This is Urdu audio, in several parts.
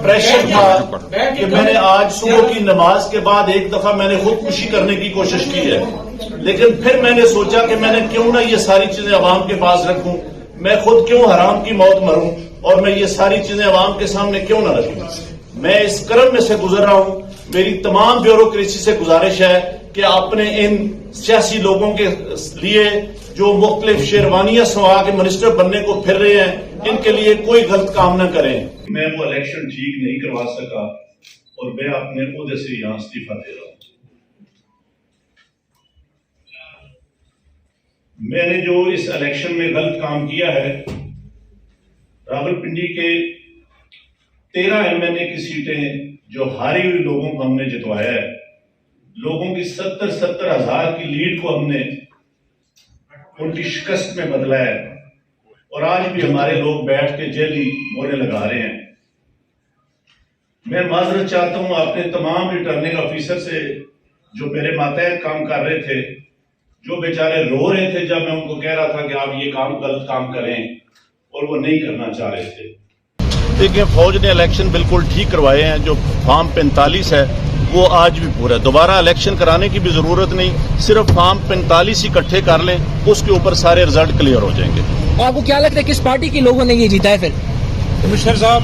پریشر تھا کہ میں نے آج صبح کی نماز کے بعد ایک دفعہ میں نے خودکشی کرنے کی کوشش کی ہے، لیکن پھر میں نے سوچا کہ میں نے کیوں نہ یہ ساری چیزیں عوام کے پاس رکھوں، میں خود کیوں حرام کی موت مروں اور میں یہ ساری چیزیں عوام کے سامنے کیوں نہ رکھوں۔ میں اس کرم میں سے گزر رہا ہوں۔ میری تمام بیوروکریسی سے گزارش ہے کہ اپنے ان سیاسی لوگوں کے لیے جو مختلف شیروانیاں سوا کے منسٹر بننے کو پھر رہے ہیں، ان کے لیے کوئی غلط کام نہ کریں۔ میں وہ الیکشن ٹھیک نہیں کروا سکا اور میں اپنے عہدے سے یہاں استعفیٰ دے رہا ہوں۔ میں نے جو اس الیکشن میں غلط کام کیا ہے، راولپنڈی کے 13 MNA کی سیٹیں جو ہاری ہوئی لوگوں کو ہم نے جتوایا ہے، لوگوں کی 70 ہزار کی لیڈ کو ہم نے ان کی شکست میں بدلا ہے، اور آج بھی ہمارے لوگ بیٹھ کے جیلی مورے لگا رہے ہیں۔ میں معذرت چاہتا ہوں اپنے تمام ریٹرننگ آفیسر سے جو میرے ماتحت کام کر رہے تھے، جو بیچارے رو رہے تھے جب میں ان کو کہہ رہا تھا کہ آپ یہ کام غلط کام کریں اور وہ نہیں کرنا چاہ رہے تھے۔ دیکھیں، فوج نے الیکشن بالکل ٹھیک کروائے ہیں۔ جو فارم 45 ہے وہ آج بھی پورا ہے، دوبارہ الیکشن کرانے کی بھی ضرورت نہیں، صرف فارم 45 اکٹھے کر لیں، اس کے اوپر سارے رزلٹ کلیئر ہو جائیں گے۔ آپ کو کیا لگتا ہے کس پارٹی کے لوگوں نے یہ جیتا ہے؟ پھر کمشنر صاحب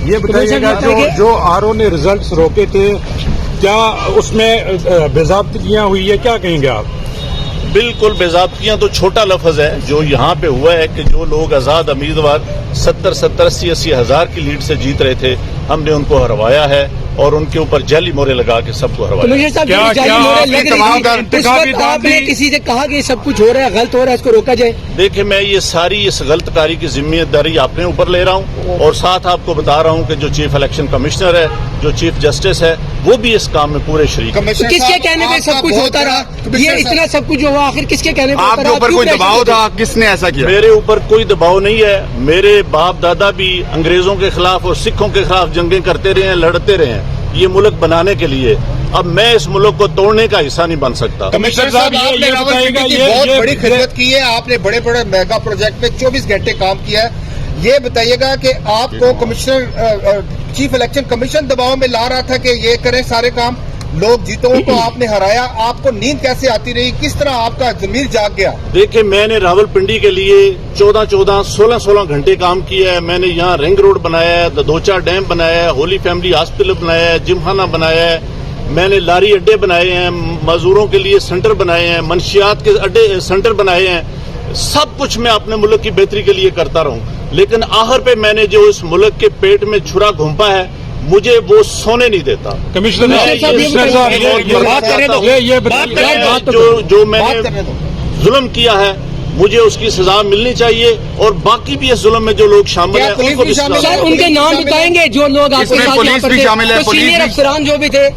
یہ بتائیے گا جو RO نے ریزلٹس روکے تھے، کیا اس میں باضابطگیاں ہوئی ہے؟ کیا کہیں گے آپ؟ بالکل باضابطگیاں تو چھوٹا لفظ ہے۔ جو یہاں پہ ہوا ہے کہ جو لوگ آزاد امیدوار 70 80 ہزار کی لیڈ سے جیت رہے تھے، ہم نے ان کو ہروایا ہے اور ان کے اوپر جعلی مورے لگا کے سب کو ہروایا۔ آپ نے کسی سے کہا کہ سب کچھ ہو رہا ہے، غلط ہو رہا ہے، اس کو روکا جائے؟ دیکھیں، میں یہ ساری اس غلط کاری کی ذمہ داری اپنے اوپر لے رہا ہوں، اور ساتھ آپ کو بتا رہا ہوں کہ جو چیف الیکشن کمشنر ہے، جو چیف جسٹس ہے، وہ بھی اس کام میں پورے شریک ہیں۔ کس کے کہنے پہ سب کچھ ہوتا رہا؟ یہ اتنا سب کچھ ہوا، آخر کس کے کہنے پہ آپ کے اوپر کوئی دباؤ تھا؟ کس نے ایسا کیا؟ میرے اوپر کوئی دباؤ نہیں ہے۔ میرے باپ دادا بھی انگریزوں کے خلاف اور سکھوں کے خلاف جنگیں کرتے رہے ہیں، لڑتے رہے ہیں یہ ملک بنانے کے لیے۔ اب میں اس ملک کو توڑنے کا حصہ نہیں بن سکتا۔ کمشنر صاحب، آپ نے راولپنڈی کی بہت بڑی خدمت کی ہے، آپ نے بڑے بڑے میگا پروجیکٹ میں 24 گھنٹے کام کیا ہے۔ یہ بتائیے گا کہ آپ کو کمشنر چیف الیکشن کمیشن دباؤ میں لا رہا تھا کہ یہ کریں سارے کام، لوگ جیتوں کو آپ نے ہرایا، آپ کو نیند کیسے آتی رہی؟ کس طرح آپ کا ضمیر جاگ گیا؟ دیکھیں، میں نے راولپنڈی کے لیے 16 گھنٹے کام کیا ہے۔ میں نے یہاں رنگ روڈ بنایا ہے، دوچا ڈیم بنایا ہے، ہولی فیملی ہاسپٹل بنایا ہے، جم خانہ بنایا ہے، میں نے لاری اڈے بنائے ہیں، مزدوروں کے لیے سینٹر بنائے ہیں، منشیات کے اڈے سینٹر بنائے ہیں۔ سب کچھ میں اپنے ملک کی بہتری کے لیے کرتا رہوں، لیکن آخر پہ میں نے جو اس ملک کے پیٹ میں چھرا گھونپا ہے، مجھے وہ سونے نہیں دیتا۔ جو میں نے ظلم کیا ہے، مجھے اس کی سزا ملنی چاہیے، اور باقی بھی اس ظلم میں جو لوگ شامل ہیں ان کو بھی سزا۔ ان کے نام بتائیں گے جو لوگ آپ کے ساتھ، پولیس بھی شامل ہے، سینئر افسران جو بھی تھے؟